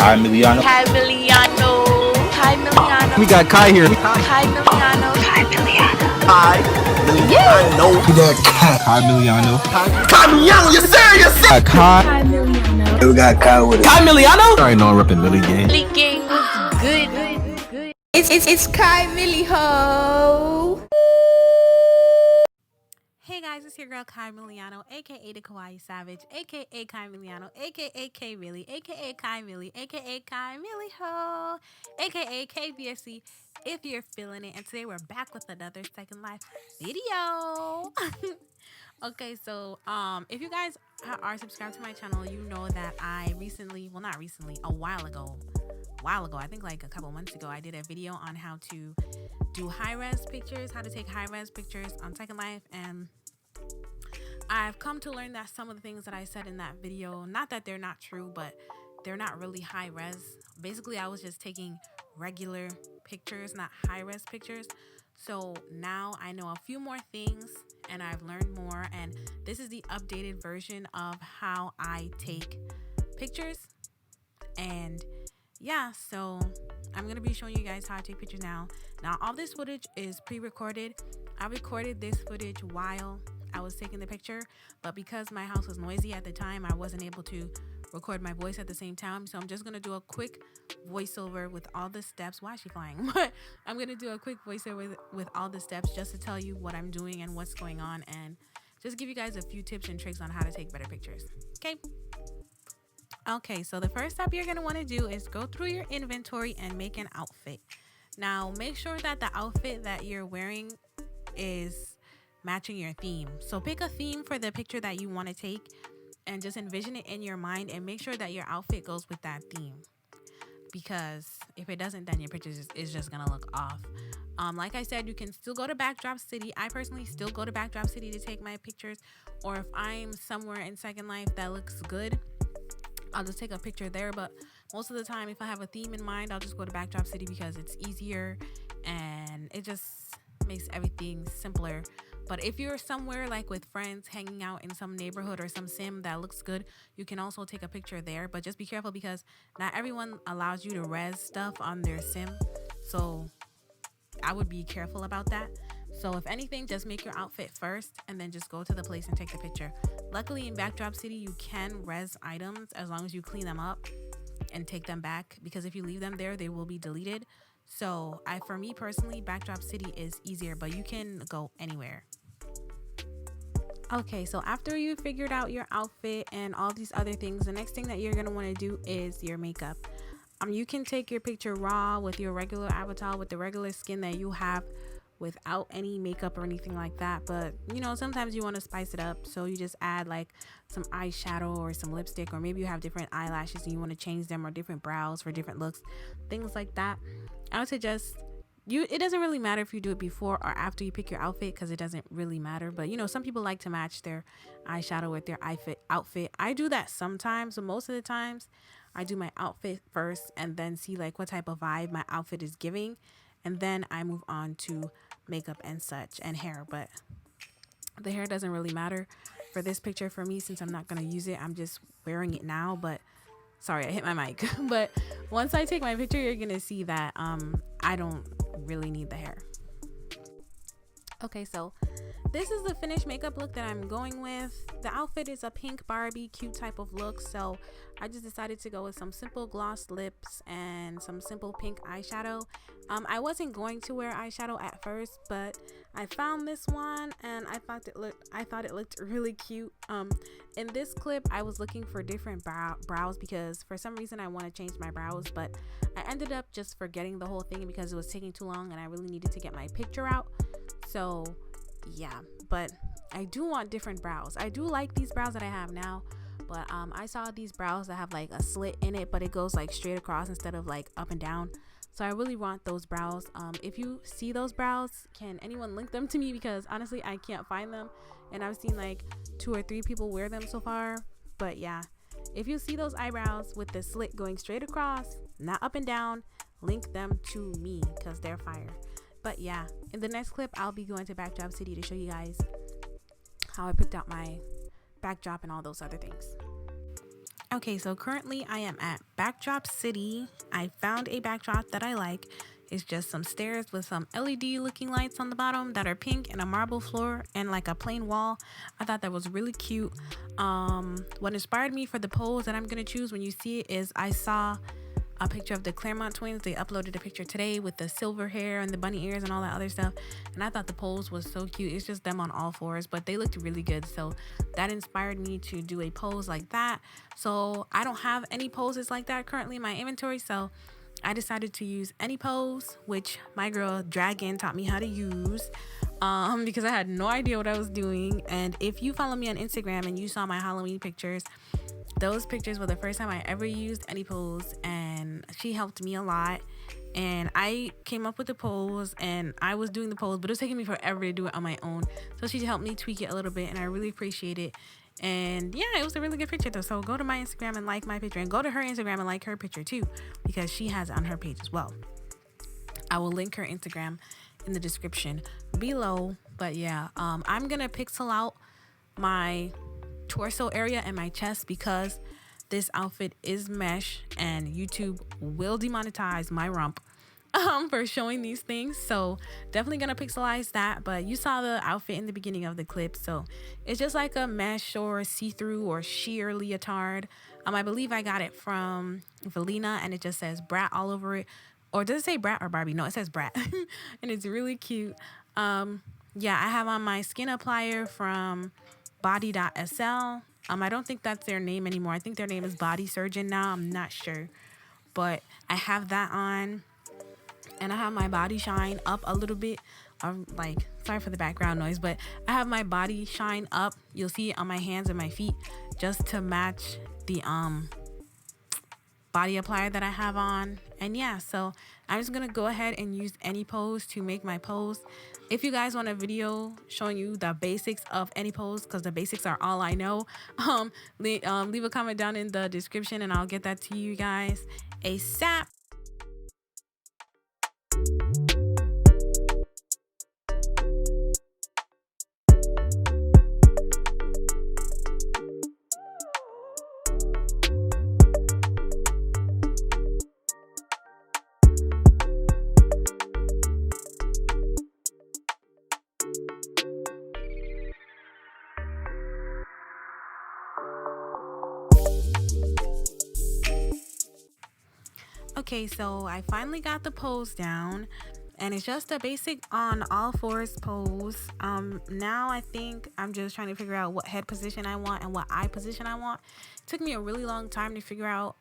Hi Miliano. Hi Miliano. Hi Miliano. We got Kai here. Hi Miliano. Hi Miliano. Hi Miliano. We got Kai. Hi Miliano. Kai Miliano, you serious? Kai. Hi Miliano. We got Kai with it. Kai Miliano? Sorry, no, I'm repping Millie gang. Millie gang was good. It's Kai Millie Ho. Hey guys, it's your girl Kai Miliano, aka the KawaiiSavagee, aka Kai Miliano, aka K Millie, aka Kai Millie, aka Kai Millie Ho, aka KBSC. If you're feeling it, and today we're back with another Second Life video. Okay, so if you guys are subscribed to my channel, you know that I recently, well not recently, a while ago, I think like a couple months ago, I did a video on how to do high-res pictures, how to take high-res pictures on Second Life, and I've come to learn that some of the things that I said in that video, not that they're not true, but they're not really high-res. Basically, I was just taking regular pictures, not high-res pictures. So now I know a few more things and I've learned more, and this is the updated version of how I take pictures. And yeah, so I'm gonna be showing you guys how to take pictures now. Now all this footage is pre-recorded. I recorded this footage while I was taking the picture, but because my house was noisy at the time, I wasn't able to record my voice at the same time. So I'm just gonna do a quick voiceover with all the steps. Why is she flying? But I'm gonna do a quick voiceover with all the steps just to tell you what I'm doing and what's going on, and just give you guys a few tips and tricks on how to take better pictures. Okay, so the first step you're gonna want to do is go through your inventory and make an outfit. Now make sure that the outfit that you're wearing is matching your theme. So pick a theme for the picture that you want to take and just envision it in your mind, and make sure that your outfit goes with that theme, because if it doesn't, then your picture is just gonna look off. Like I said, you can still go to Backdrop City. I personally still go to Backdrop City to take my pictures, or if I'm somewhere in Second Life that looks good, I'll just take a picture there. But most of the time, if I have a theme in mind, I'll just go to Backdrop City because it's easier and it just makes everything simpler. But if you're somewhere like with friends hanging out in some neighborhood or some sim that looks good, you can also take a picture there. But just be careful because not everyone allows you to res stuff on their sim. So I would be careful about that. So if anything, just make your outfit first and then just go to the place and take the picture. Luckily in Backdrop City, you can res items as long as you clean them up and take them back, because if you leave them there, they will be deleted. So for me personally, Backdrop City is easier, but you can go anywhere. Okay, so after you figured out your outfit and all these other things, the next thing that you're gonna want to do is your makeup. You can take your picture raw with your regular avatar, with the regular skin that you have, without any makeup or anything like that. But you know, sometimes you want to spice it up, so you just add like some eyeshadow or some lipstick, or maybe you have different eyelashes and you want to change them, or different brows for different looks, things like that. I would suggest it doesn't really matter if you do it before or after you pick your outfit, because it doesn't really matter. But you know, some people like to match their eyeshadow with their outfit. I do that sometimes, but most of the times I do my outfit first and then see like what type of vibe my outfit is giving, and then I move on to makeup and such, and hair. But the hair doesn't really matter for this picture for me, since I'm not going to use it. I'm just wearing it now. But sorry, I hit my mic. But once I take my picture, you're going to see that I don't really need the hair. Okay, so this is the finished makeup look that I'm going with. The outfit is a pink Barbie cute type of look, so I just decided to go with some simple gloss lips and some simple pink eyeshadow. I wasn't going to wear eyeshadow at first, but I found this one and I thought it looked really cute. In this clip, I was looking for different brows because for some reason I want to change my brows, but I ended up just forgetting the whole thing because it was taking too long and I really needed to get my picture out. So yeah, but I do want different brows. I do like these brows that I have now, but I saw these brows that have like a slit in it, but it goes like straight across instead of like up and down. So I really want those brows. If you see those brows, can anyone link them to me? Because honestly, I can't find them, and I've seen like 2 or 3 people wear them so far. But yeah, if you see those eyebrows with the slit going straight across, not up and down, link them to me because they're fire. But yeah, in the next clip, I'll be going to Backdrop City to show you guys how I picked out my backdrop and all those other things. Okay, so currently I am at Backdrop City. I found a backdrop that I like. It's just some stairs with some LED looking lights on the bottom that are pink and a marble floor and like a plain wall. I thought that was really cute. What inspired me for the pose that I'm gonna choose when you see it is I saw a picture of the Claremont twins. They uploaded a picture today with the silver hair and the bunny ears and all that other stuff, and I thought the pose was so cute. It's just them on all fours, but they looked really good, so that inspired me to do a pose like that. So I don't have any poses like that currently in my inventory, so I decided to use any pose, which my girl Dragon taught me how to use, because I had no idea what I was doing. And if you follow me on Instagram and you saw my Halloween pictures, those pictures were the first time I ever used any pose, and she helped me a lot. And I came up with the pose, and I was doing the pose, but it was taking me forever to do it on my own. So she helped me tweak it a little bit, and I really appreciate it. And yeah, it was a really good picture though. So go to my Instagram and like my picture, and go to her Instagram and like her picture too, because she has it on her page as well. I will link her Instagram in the description below. But yeah, I'm gonna pixel out my torso area and my chest because this outfit is mesh and YouTube will demonetize my rump for showing these things. So definitely gonna pixelize that. But you saw the outfit in the beginning of the clip, so it's just like a mesh or see-through or sheer leotard. I believe I got it from Valina, and it just says Brat all over it. Or does it say Brat or Barbie? No, it says Brat. And it's really cute. Yeah, I have on my skin applier from body.sl. I don't think that's their name anymore. I think their name is Body Surgeon now. I'm not sure. But I have that on. And I have my body shine up a little bit. Sorry for the background noise, but I have my body shine up. You'll see it on my hands and my feet just to match the body applier that I have on. And yeah, so I'm just gonna go ahead and use any pose to make my pose. If you guys want a video showing you the basics of any pose, because the basics are all I know, leave a comment down in the description and I'll get that to you guys ASAP. Okay, so I finally got the pose down, and it's just a basic on all fours pose. Now I think I'm just trying to figure out what head position I want and what eye position I want. It took me a really long time to figure out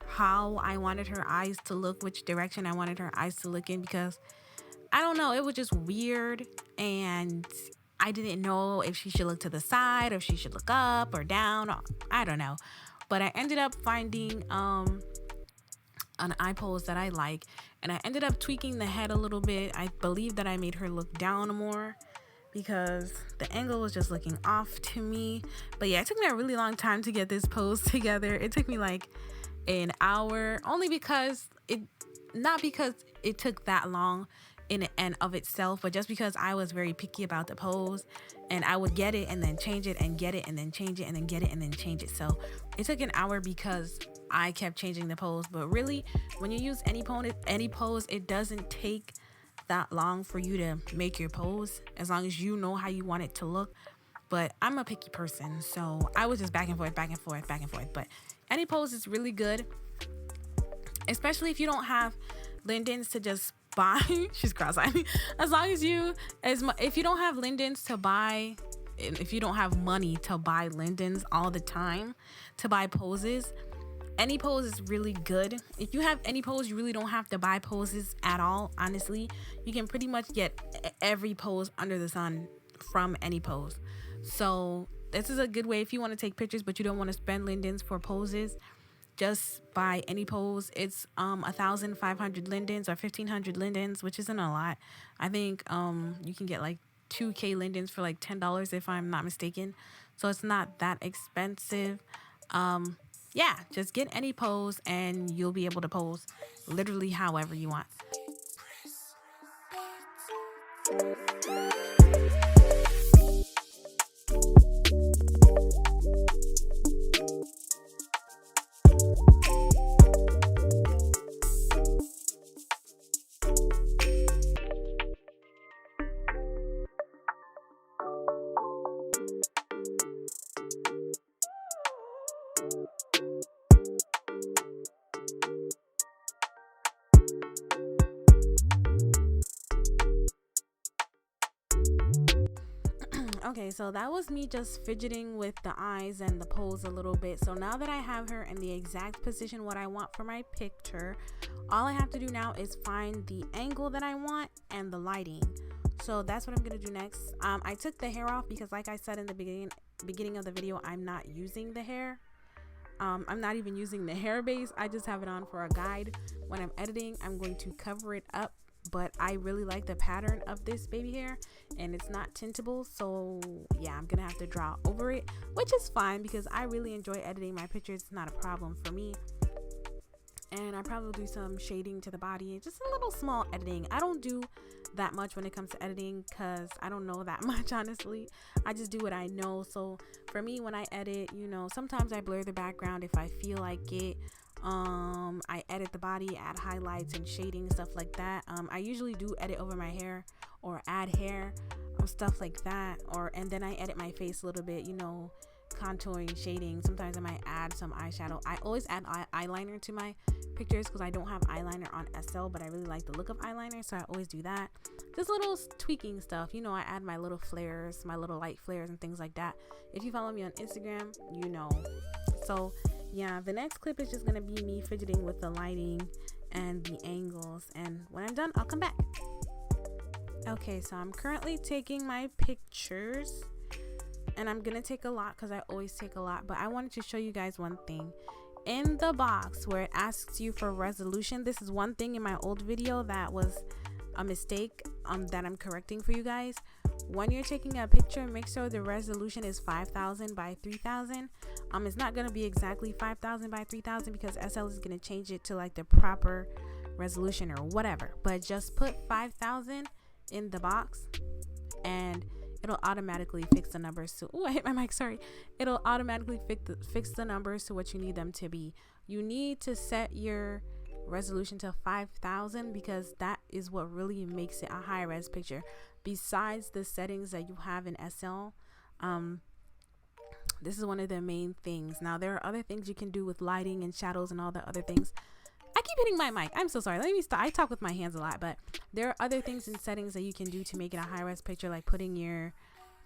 how I wanted her eyes to look, which direction I wanted her eyes to look in, because I don't know, it was just weird, and I didn't know if she should look to the side or if she should look up or down. I don't know, but I ended up finding an eye pose that I like, and I ended up tweaking the head a little bit. I believe that I made her look down more because the angle was just looking off to me. But yeah, it took me a really long time to get this pose together. It took me like an hour, only because not because it took that long in and of itself, but just because I was very picky about the pose, and I would get it and then change it and get it and then change it and then get it and then change it. So it took an hour because I kept changing the pose. But really, when you use any pose, it doesn't take that long for you to make your pose, as long as you know how you want it to look. But I'm a picky person, so I was just back and forth. But any pose is really good, especially if you don't have lindens to just buy. She's cross-eyed. If you don't have lindens to buy, if you don't have money to buy lindens all the time to buy poses, any pose is really good. If you have any pose, you really don't have to buy poses at all. Honestly, you can pretty much get every pose under the sun from any pose. So this is a good way if you want to take pictures but you don't want to spend lindens for poses. Just buy any pose. It's 1,500 lindens or 1,500 lindens, which isn't a lot. I think you can get like 2K lindens for like $10 if I'm not mistaken. So it's not that expensive. Yeah, just get any pose and you'll be able to pose literally however you want. Okay, so that was me just fidgeting with the eyes and the pose a little bit. So now that I have her in the exact position what I want for my picture, all I have to do now is find the angle that I want and the lighting. So that's what I'm gonna do next. I took the hair off because, like I said in the beginning of the video, I'm not using the hair. I'm not even using the hair base. I just have it on for a guide. When I'm editing, I'm going to cover it up, but I really like the pattern of this baby hair and it's not tintable, so yeah, I'm gonna have to draw over it, which is fine because I really enjoy editing my pictures. It's not a problem for me. And I probably do some shading to the body, just a little small editing. I don't do that much when it comes to editing because I don't know that much, honestly. I just do what I know. So for me, when I edit, you know, sometimes I blur the background if I feel like it. I edit the body, add highlights and shading, stuff like that. I usually do edit over my hair or add hair or stuff like that, and then I edit my face a little bit, you know, contouring, shading. Sometimes I might add some eyeshadow. I always add eyeliner to my pictures because I don't have eyeliner on SL, but I really like the look of eyeliner, so I always do that. Just little tweaking stuff, you know. I add my little flares, my little light flares and things like that. If you follow me on Instagram, you know. So yeah, the next clip is just gonna be me fidgeting with the lighting and the angles, and when I'm done, I'll come back. Okay, so I'm currently taking my pictures, and I'm gonna take a lot because I always take a lot, but I wanted to show you guys one thing. In the box where it asks you for resolution, this is one thing in my old video that was a mistake that I'm correcting for you guys. When you're taking a picture, make sure the resolution is 5000 by 3000. It's not gonna be exactly 5000 by 3000 because SL is gonna change it to like the proper resolution or whatever, but just put 5000 in the box and it'll automatically fix the numbers to, oh, I hit my mic, sorry. It'll automatically fix the numbers to what you need them to be. You need to set your resolution to 5000 because that is what really makes it a high res picture. Besides the settings that you have in SL, this is one of the main things. Now there are other things you can do with lighting and shadows and all the other things. I keep hitting my mic, I'm so sorry. Let me stop. I talk with my hands a lot, but there are other things and settings that you can do to make it a high res picture, like putting your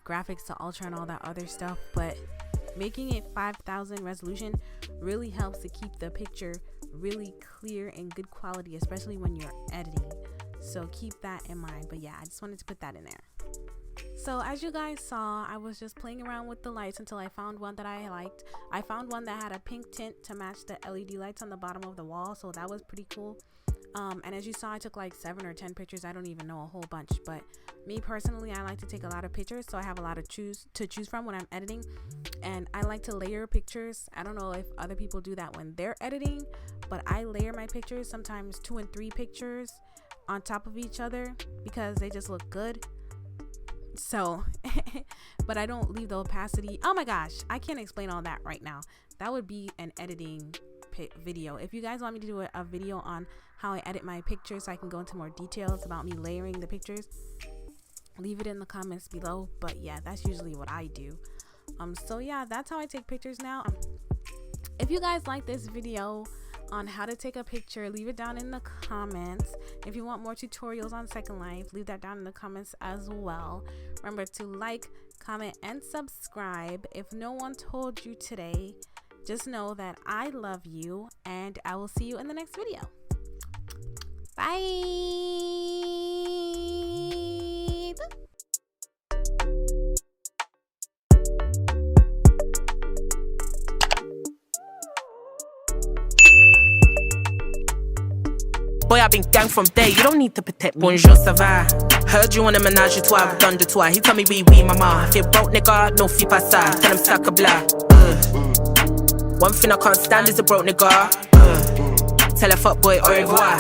graphics to ultra and all that other stuff. But making it 5000 resolution really helps to keep the picture really clear and good quality, especially when you're editing. So keep that in mind. But yeah, I just wanted to put that in there. So as you guys saw, I was just playing around with the lights until I found one that I liked. I found one that had a pink tint to match the LED lights on the bottom of the wall, so that was pretty cool. And as you saw, I took like 7 or 10 pictures. I don't even know, a whole bunch, but me personally, I like to take a lot of pictures, so I have a lot to choose from when I'm editing. And I like to layer pictures. I don't know if other people do that when they're editing, but I layer my pictures, sometimes 2 and 3 pictures on top of each other because they just look good. So but I don't leave the opacity. Oh my gosh, I can't explain all that right now. That would be an editing video. If you guys want me to do a video on how I edit my pictures so I can go into more details about me layering the pictures, leave it in the comments below. But yeah, that's usually what I do. So yeah, that's how I take pictures now. If you guys like this video on how to take a picture, leave it down in the comments. If you want more tutorials on Second Life, leave that down in the comments as well. Remember to like, comment, and subscribe. If no one told you today, just know that I love you, and I will see you in the next video. Bye. Boy, I've been gang from day, you don't need to protect me. Bonjour, ça va? Heard you want a menage a trois, done de toi. He tell me oui, mama. If you broke, nigga, no fee pas ça. Tell him sack a blah. One thing I can't stand is a broke nigga. Tell a fuck boy au revoir.